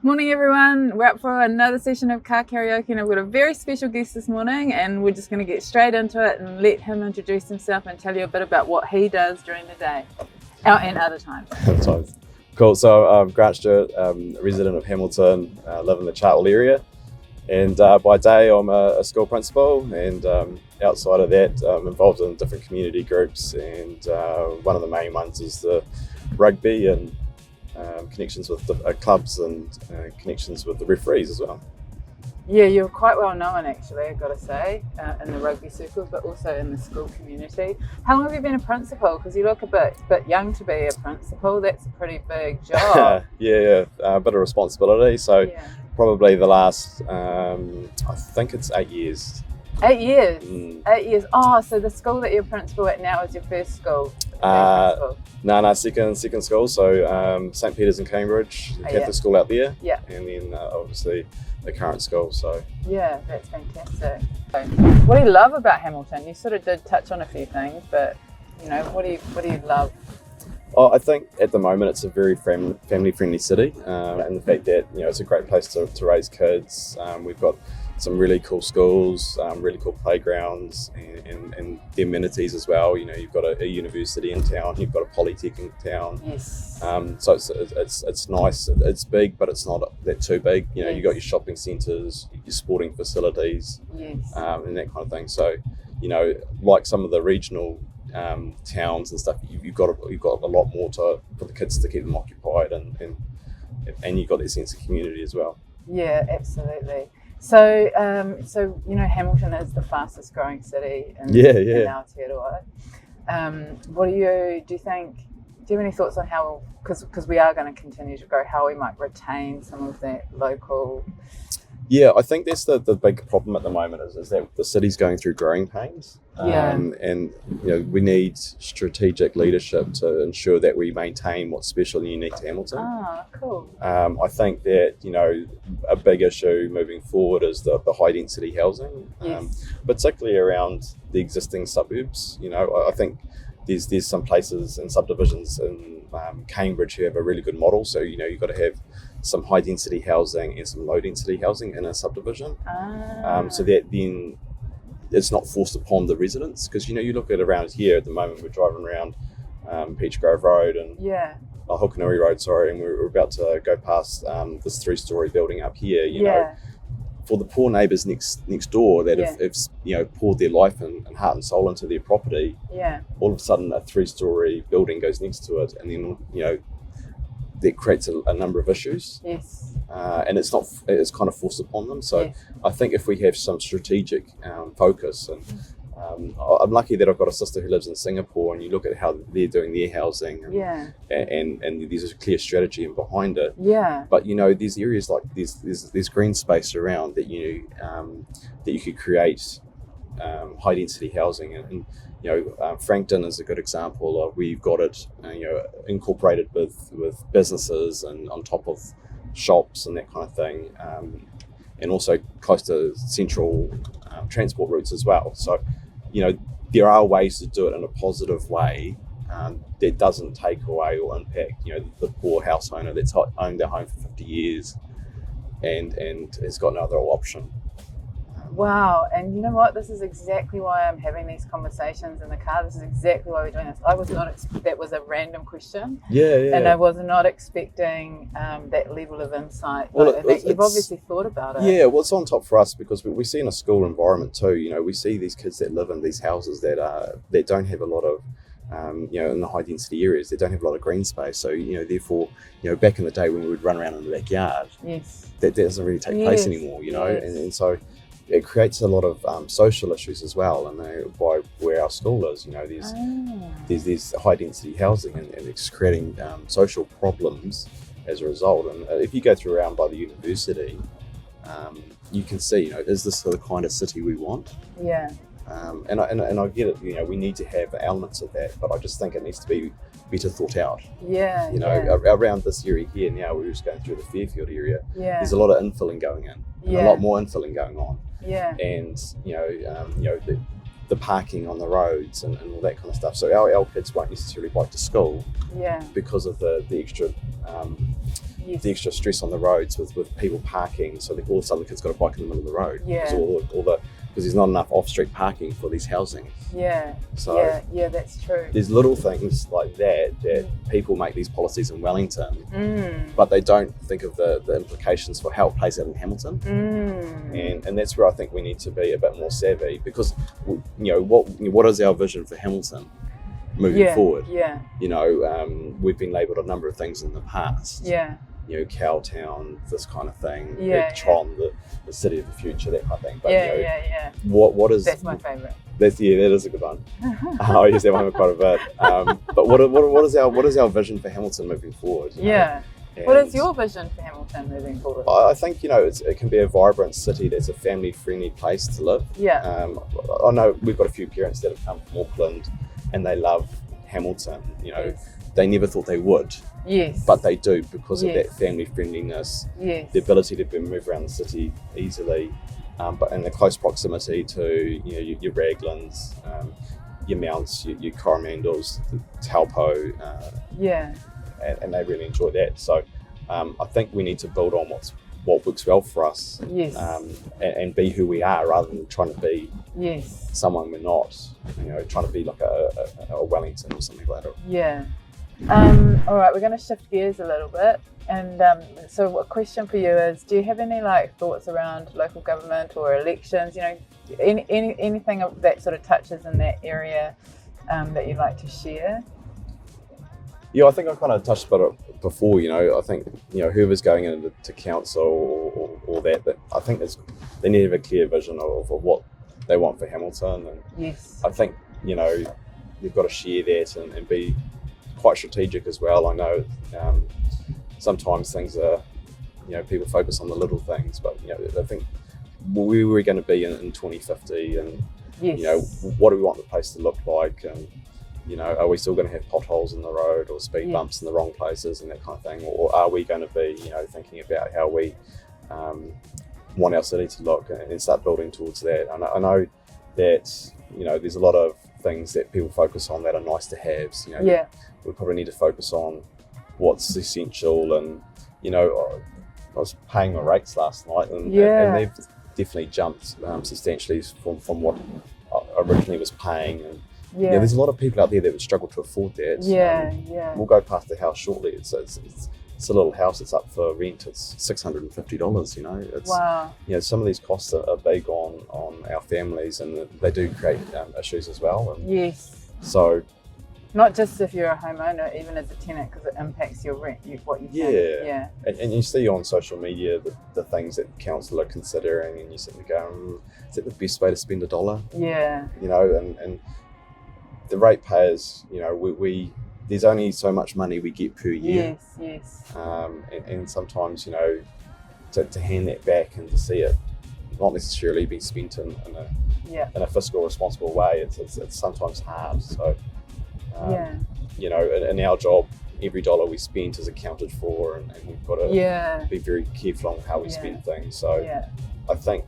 Morning everyone, we're up for another session of car karaoke and I've got a very special guest this morning and we're just going to get straight into it and let him introduce himself and tell you a bit about what he does during the day and other times. Cool, so I'm Grant Stuart, a resident of Hamilton, live in the Chartwell area, and by day I'm a school principal, and outside of that I'm involved in different community groups, and one of the main ones is the rugby and connections with the clubs and connections with the referees as well. Yeah, you're quite well known actually, I've got to say, in the rugby circles, but also in the school community. How long have you been a principal? Because you look a bit young to be a principal. That's a pretty big job. Yeah, a bit of responsibility. So probably the last, I think it's 8 years. 8 years? 8 years. Oh, so the school that you're principal at now is your first school? No, second school. So St. Peter's in Cambridge, the Catholic school out there. Yeah. And then obviously the current school. So yeah, that's fantastic. What do you love about Hamilton? You sort of did touch on a few things, but you know, what do you love? I think at the moment it's a very family-friendly city, and the fact that it's a great place to raise kids. We've got some really cool schools, really cool playgrounds, and the amenities as well. You've got a university in town, you've got a polytech in town. Yes. So it's nice. It's big, but it's not that too big. You've got your shopping centres, your sporting facilities, yes. And that kind of thing. So, like some of the regional towns and stuff, you've got a lot more for the kids to keep them occupied, and you've got that sense of community as well. Yeah, absolutely. So, Hamilton is the fastest growing city in Aotearoa. What do you think? Do you have any thoughts on how, because we are going to continue to grow, how we might retain some of that local? Yeah, I think that's the big problem at the moment is that the city's going through growing pains. And we need strategic leadership to ensure that we maintain what's special and unique to Hamilton. Ah, cool. I think that a big issue moving forward is the high density housing, particularly around the existing suburbs. I think there's some places and subdivisions in Cambridge who have a really good model. So you've got to have some high density housing and some low density housing in a subdivision, so that then it's not forced upon the residents. Because you look at around here at the moment, we're driving around Peach Grove Road and Hokanui Road, and we're about to go past this 3-story building up here. For the poor neighbours next door that have poured their life and heart and soul into their property, all of a sudden a 3-story building goes next to it, and then that creates a number of issues. Yes. And it's kind of forced upon them. So I think if we have some strategic focus, and I'm lucky that I've got a sister who lives in Singapore, and you look at how they're doing their housing, and there's a clear strategy behind it. Yeah. But there's areas like there's green space around that that you could create high density housing, and Frankton is a good example of where you've got it incorporated with businesses and on top of shops and that kind of thing, and also close to central transport routes as well. So there are ways to do it in a positive way that doesn't take away or impact the poor house owner that's owned their home for 50 years and has got no other option. Wow, and you know what? This is exactly why I'm having these conversations in the car. This is exactly why we're doing this. I was not that was a random question. Yeah. And I was not expecting that level of insight. You've obviously thought about it. Yeah, well, it's on top for us because we see in a school environment too. We see these kids that live in these houses that don't have a lot of in the high density areas, they don't have a lot of green space. So, therefore, back in the day when we would run around in the backyard, that doesn't really take place anymore, and so it creates a lot of social issues as well. And by where our school is, there's high density housing, and it's creating social problems as a result. And if you go through around by the university, you can see, is this the kind of city we want? Yeah. And I get it. We need to have elements of that, but I just think it needs to be better thought out. Yeah. Around this area here now, we're just going through the Fairfield area. Yeah. There's a lot of infilling going in, and a lot more infilling going on. Yeah. And the parking on the roads and all that kind of stuff. So our kids won't necessarily bike to school. Yeah. Because of the extra the extra stress on the roads with people parking, so all of a sudden the kid's got a bike in the middle of the road. Because there's not enough off-street parking for these housing. So that's true. There's little things like that people make these policies in Wellington, but they don't think of the implications for how it plays out in Hamilton. And that's where I think we need to be a bit more savvy, because what is our vision for Hamilton moving forward? We've been labelled a number of things in the past. Cowtown, this kind of thing. Tron, the city of the future, that kind of thing. But what is? That's my favourite. That is a good one. I use that one quite a bit. But what is our vision for Hamilton moving forward? What is your vision for Hamilton moving forward? I think it can be a vibrant city that's a family-friendly place to live. I know we've got a few parents that have come from Auckland and they love Hamilton. They never thought they would. But they do, because of that family friendliness, the ability to move around the city easily, but in the close proximity to your Raglands, your Mounts, your Coromandels, the Taupo, and they really enjoy that. So I think we need to build on what works well for us, and be who we are, rather than trying to be someone we're not. Trying to be like a Wellington or something like that. All right, we're going to shift gears a little bit, and so a question for you is, do you have any thoughts around local government or elections, anything that sort of touches in that area that you'd like to share? I think I kind of touched about it before. I think whoever's going into council or that I think they need to have a clear vision of what they want for Hamilton, and I think you've got to share that and be quite strategic as well. I know sometimes things are, people focus on the little things, but I think where we're going to be in 2050, and what do we want the place to look like, and are we still going to have potholes in the road or speed bumps in the wrong places and that kind of thing, or are we going to be thinking about how we want our city to look and start building towards that. I know that there's a lot of things that people focus on that are nice to haves. We probably need to focus on what's essential. And I was paying my rates last night, and they've definitely jumped substantially from what I originally was paying. And there's a lot of people out there that would struggle to afford that. We'll go past the house shortly. It's a little house. It's up for rent. It's $650. It's wow. Some of these costs are big on our families, and they do create issues as well. And so, not just if you're a homeowner, even as a tenant, because it impacts your rent, what you pay. And you see on social media the things that council are considering, and you sit there going, is that the best way to spend $1? And the ratepayers, we there's only so much money we get per year. And sometimes, to hand that back and to see it not necessarily being spent in a fiscal responsible way, it's sometimes hard. So, in our job, every dollar we spent is accounted for, and we've got to be very careful on how we spend things. So I think,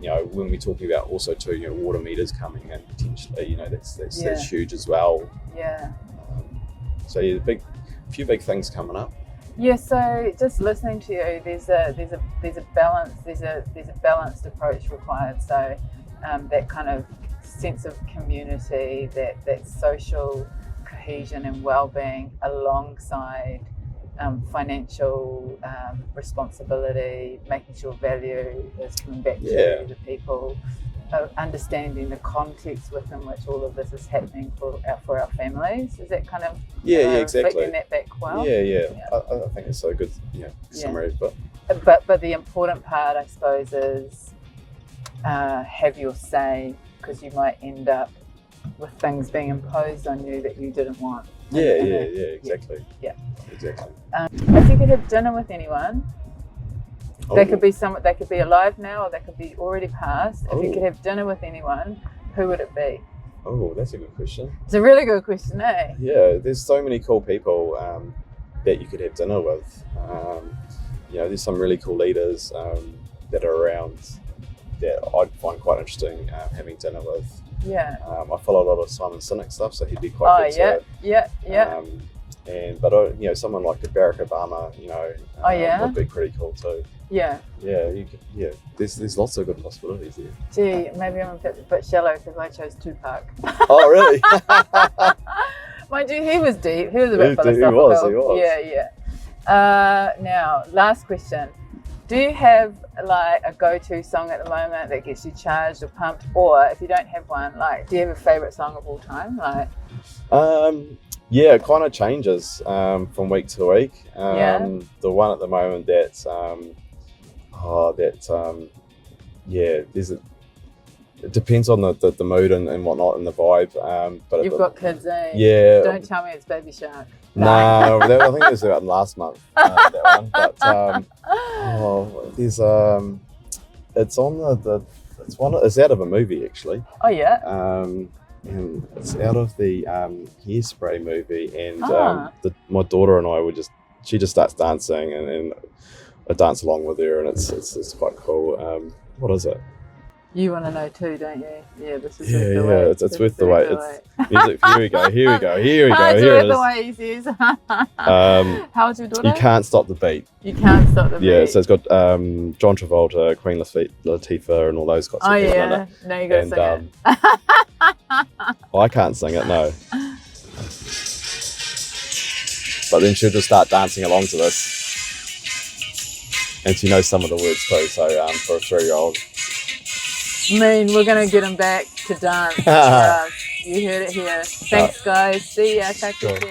when we're talking about also too, water meters coming in potentially, that's huge as well. So a few big things coming up. So just listening to you, there's a balanced approach required. So that kind of sense of community, that social cohesion and well-being, alongside financial responsibility, making sure value is coming back to the people, understanding the context within which all of this is happening for our families. Is that kind of exactly reflecting that back well? I think it's a good summary. But the important part, I suppose, is have your say, because you might end up with things being imposed on you that you didn't want. Exactly. If you could have dinner with anyone, they could be alive now, or they could be already passed. If you could have dinner with anyone, who would it be? Oh, that's a good question. It's a really good question, eh? Yeah, there's so many cool people that you could have dinner with. There's some really cool leaders that are around that I'd find quite interesting having dinner with. I follow a lot of Simon Sinek stuff, so he'd be quite good to But you know, someone like Barack Obama, you know, would be pretty cool too. Yeah. Yeah. There's lots of good possibilities here. Gee, maybe I'm a bit shallow because I chose Tupac. Oh, really? Mind you, he was deep. He was a bit philosophical. He was. Yeah. Now, last question. Do you have like a go-to song at the moment that gets you charged or pumped? Or if you don't have one, like, do you have a favourite song of all time? Like, yeah, it kind of changes from week to week. The one at the moment that's it depends on the mood and whatnot and the vibe. But you've got kids, eh? Yeah. Don't tell me it's Baby Shark. No, I think it was about last month. That one, but there's it's on it's out of a movie actually. Oh yeah. And it's out of the Hairspray movie, and my daughter and I she just starts dancing, and I dance along with her, and it's quite cool. What is it? You want to know too, don't you? Yeah, this is worth the wait. It's worth the wait. It's music. Here we go. Here it's it worth is. the wait, he says. How old's your daughter? You can't stop the beat. You can't stop the beat. Yeah, so it's got John Travolta, Queen Latifah, and all those guys. Oh yeah, no, you got to sing it. I can't sing it, no. But then she'll just start dancing along to this, and she knows some of the words too. So for a 3-year-old. We're going to get him back to dance. You heard it here. Thanks, guys. See ya. Catch you soon.